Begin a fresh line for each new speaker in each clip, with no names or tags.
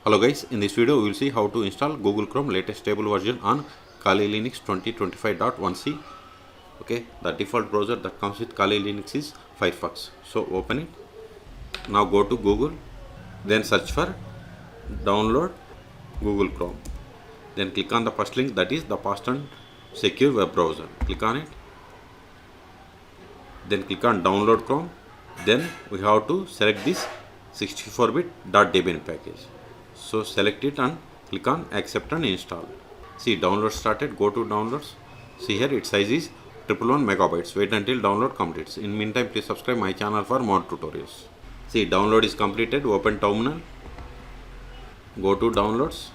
Hello guys, in this video we will see how to install Google Chrome latest stable version on Kali Linux 2025.1c. Okay, the default browser that comes with Kali Linux is Firefox. So open it. Now go to Google, then search for download Google Chrome. Then click on the first link, that is the fast and secure web browser. Click on it. Then click on download Chrome. Then we have to select this 64-bit .debian package. So select it and click on accept and install. See, download started. Go to downloads. See here its size is 111 megabytes. Wait until download completes. In meantime, please subscribe my channel for more tutorials. See, download is completed. Open terminal. Go to downloads.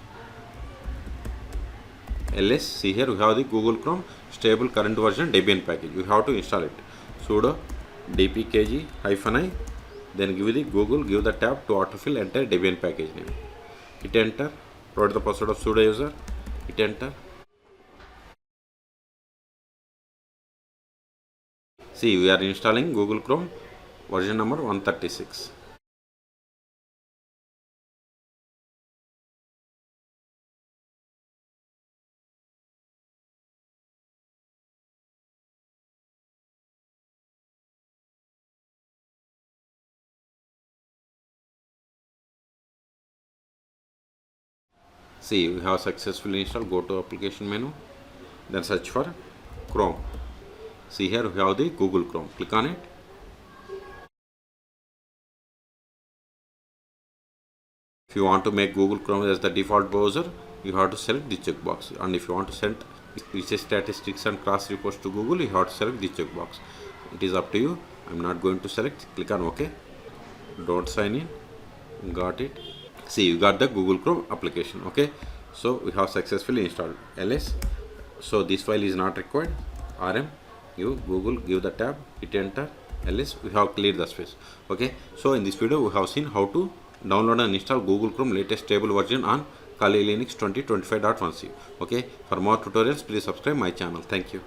ls. See here we have the Google Chrome stable current version Debian package. You have to install it. Sudo dpkg -i. Then give the Google, give the tab to autofill entire Debian package name. Hit enter. Provide the password of sudo user. Hit enter. See, we are installing Google Chrome version number 136. See, we have successfully installed. Go to application menu, then search for Chrome. See here we have the Google Chrome. Click on it. If you want to make Google Chrome as the default browser, you have to select the checkbox. And if you want to send research statistics and cross reports to Google, you have to select the checkbox. It is up to you. I'm not going to select. Click on OK. Don't sign in. Got it. See, you got the Google Chrome application. Okay, so we have successfully installed. ls. So this file is not required. rm, you Google, give the tab, hit enter. ls. We have cleared the space. Okay, so in this video we have seen how to download and install Google Chrome latest stable version on Kali Linux 2025.1c. Okay, for more tutorials please subscribe my channel. Thank you.